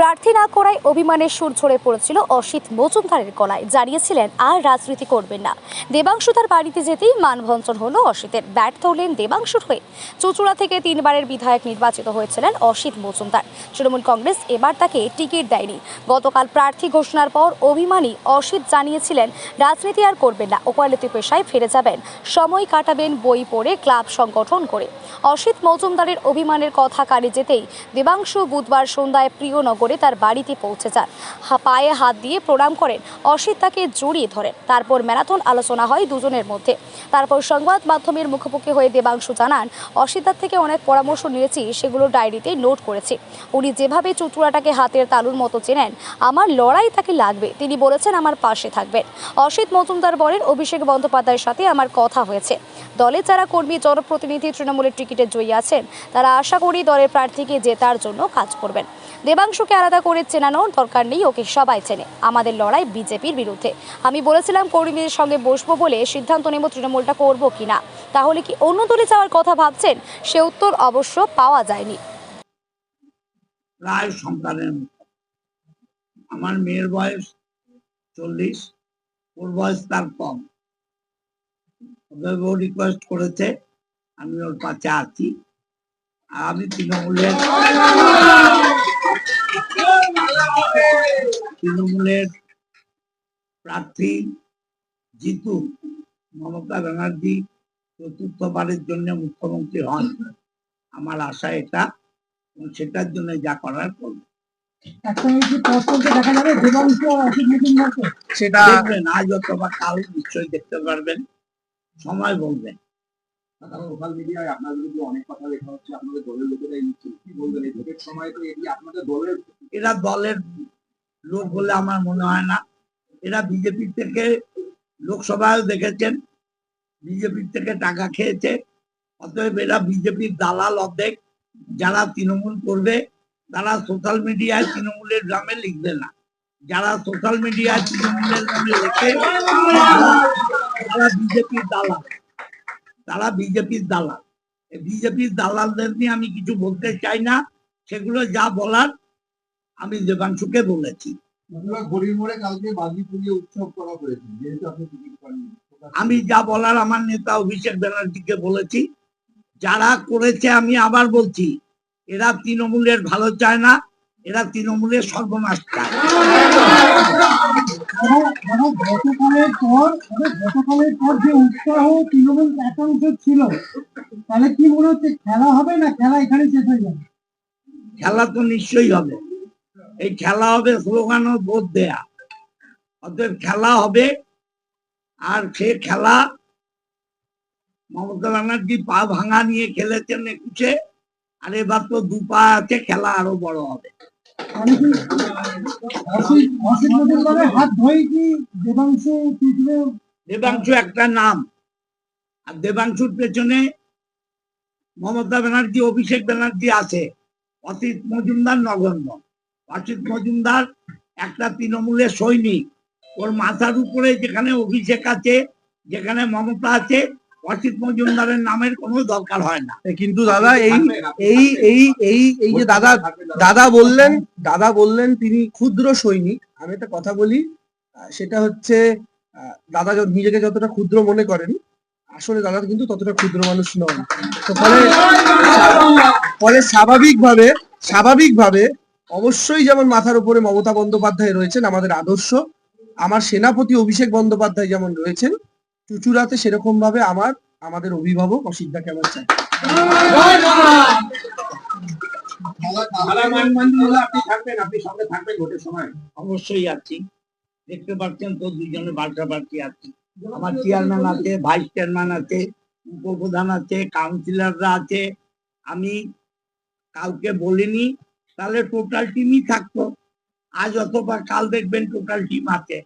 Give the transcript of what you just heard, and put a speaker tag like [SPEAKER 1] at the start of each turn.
[SPEAKER 1] প্রার্থী না করায় অভিমানের সুর ঝরে পড়েছিল অসিত মজুমদারের গলায়। জানিয়েছিলেন আর রাজনীতি করবেন না। দেবাংশু তার বাড়িতে যেতেই মানভঞ্জন হলো অসিতের। ব্যর্থ হলেন দেবাংশুর হয়ে। চুঁচুড়া থেকে 3 বারের বিধায়ক নির্বাচিত হয়েছিলেন অসিত মজুমদার। তৃণমূল কংগ্রেস এবার তাকে টিকিট দেয়নি। গতকাল প্রার্থী ঘোষণার পর অভিমানী অসিত জানিয়েছিলেন রাজনীতি আর করবেন না, ওকালতি পেশায় ফিরে যাবেন, সময় কাটাবেন বই পড়ে, ক্লাব সংগঠন করে। অসিত মজুমদারের অভিমানের কথা কানে যেতেই দেবাংশু বুধবার সন্ধ্যায় প্রিয়নগরে তার বাড়িতে পৌঁছে যান। পায়ে হাত দিয়ে প্রণাম করেন। অসিত তাকে জড়িয়ে ধরেন। তারপর ম্যারাথন আলোচনা হয় দুজনের মধ্যে। তারপর সংবাদ মাধ্যমের মুখোমুখি হয়ে দেবাংশু জানান, অসিতার থেকে অনেক পরামর্শ নিয়েছি, সেগুলো ডায়েরিতে নোট করেছি। উনি যেভাবে চুঁচুড়াটাকে হাতের তালুর মতো চেনেন, আমার লড়াই তাকে লাগবে। তিনি বলেছেন আমার পাশে থাকবেন। অসিত মজুমদার বলেন, অভিষেক বন্দ্যোপাধ্যায়ের সাথে আমার কথা হয়েছে। দলের যারা কর্মী জনপ্রতিনিধি তৃণমূলের টিকিটে জয়ী আছেন, তারা আশা করি দলের প্রার্থীকে জেতার জন্য কাজ করবেন। দেবাংশুকে আলাদা করে চেনানোর দরকার নেই, ওকে সবাই চেনে। আমাদের লড়াই বিজেপির বিরুদ্ধে। আমি বলেছিলাম কর্মীদের সঙ্গে বসবো বলে সিদ্ধান্ত নেব তৃণমূলটা করবো কিনা। তাহলে কি অন্য দলে যাওয়ার কথা ভাবছেন? সে উত্তর অবশ্য পাওয়া যায়নি।
[SPEAKER 2] প্রায় সন্তানের মতো। আমার মেয়ের বয়স 40, ওর বয়স তার কম। ও রিকোয়েস্ট করেছে, আমি ওর পাশে আছি। আর আমি তৃণমূলের প্রার্থী জিতু মমতা ব্যানার্জি চতুর্থবারের জন্য মুখ্যমন্ত্রী হন, আমার আশা এটা, এবং সেটার জন্য যা করার করবো। সেটা দেখবেন আজ অথবা কাল নিশ্চয়ই দেখতে পারবেন, সময় বলবেন।
[SPEAKER 3] সোশ্যাল মিডিয়ায় আপনার বিরুদ্ধে অনেক কথা লেখা হচ্ছে, আপনাদের দলের লোকেরাই নিচ্ছে, কি বলবেন এই ভোটের সময়? তো এটি আপনাদের দলের,
[SPEAKER 2] এরা দলের লোক বলে আমার মনে হয় না। এরা বিজেপি থেকে লোকসভায় দেখেছেন, বিজেপি থেকে টাকা খেয়েছে। অতএব এরা বিজেপির দালাল অর্ধেক। যারা তৃণমূল করবে তারা সোশ্যাল মিডিয়ায় তৃণমূলের নামে লিখবে না। যারা সোশ্যাল মিডিয়ায় তৃণমূলের নামে লেখে তারা বিজেপির দালাল, তারা বিজেপির দালাল। বিজেপির দালালদের নিয়ে আমি কিছু বলতে চাই না। সেগুলো যা বলার আমি দেবাংশুকে বলেছি। আমি যা বলার আমার নেতা অভিষেক ব্যানার্জিকে বলেছি। যারা করেছে, আমি আবার বলছি, এরা তৃণমূলের ভালো চায় না, এরা তৃণমূলের সর্বনাশ চায়।
[SPEAKER 4] তৃণমূল একাংশ ছিল, তাহলে কি মনে হচ্ছে খেলা হবে না খেলা এখানে শেষ হয়ে যাবে?
[SPEAKER 2] খেলা তো নিশ্চয়ই হবে। এই খেলা হবে স্লোগান ও ভোট দেয়া। অতএব খেলা হবে। আর সে খেলা মমতা ব্যানার্জি পা ভাঙা নিয়ে খেলেছেন 21-এ, আর এবার তো 2 পা আছে, খেলা আরো বড় হবে। দেবাংশু একটা নাম, আর দেবাংশুর পেছনে মমতা ব্যানার্জি, অভিষেক ব্যানার্জি আছে। অসিত মজুমদার নগণ্য। অসিত মজুমদার একটা তৃণমূলের সৈনিক। ওর মাথার উপরে যেখানে অভিষেক আছে, যেখানে মমতা আছে, অসিত মজুমদারের নামের কোনো দরকার হয় না।
[SPEAKER 5] কিন্তু দাদা এই যে দাদা বললেন তিনি ক্ষুদ্র সৈনিক। আমি একটা কথা বলি, সেটা হচ্ছে দাদা নিজেকে যতটা ক্ষুদ্র মনে করেন, আসলে দাদা কিন্তু ততটা ক্ষুদ্র মানুষ নন। তো ফলে স্বাভাবিকভাবে অবশ্যই যেমন মাথার উপরে মমতা বন্দ্যোপাধ্যায় রয়েছেন আমাদের আদর্শ, আমার সেনাপতি অভিষেক বন্দ্যোপাধ্যায় যেমন রয়েছেন চুঁচুড়াতে, সেরকম ভাবে আমাদের অভিভাবক অসিতদাকে আমার চাই।
[SPEAKER 2] অবশ্যই আছি। দেখতে পাচ্ছেন তো দুজনে পাল্টাপাল্টি আছি। আমার চেয়ারম্যান আছে, ভাইস চেয়ারম্যান আছে, উপপ্রধান আছে, কাউন্সিলররা আছে। আমি কাউকে বলিনি, তাহলে টোটাল টিমই থাকতো। আজ অথবা কাল দেখবেন টোটাল টিম আছে।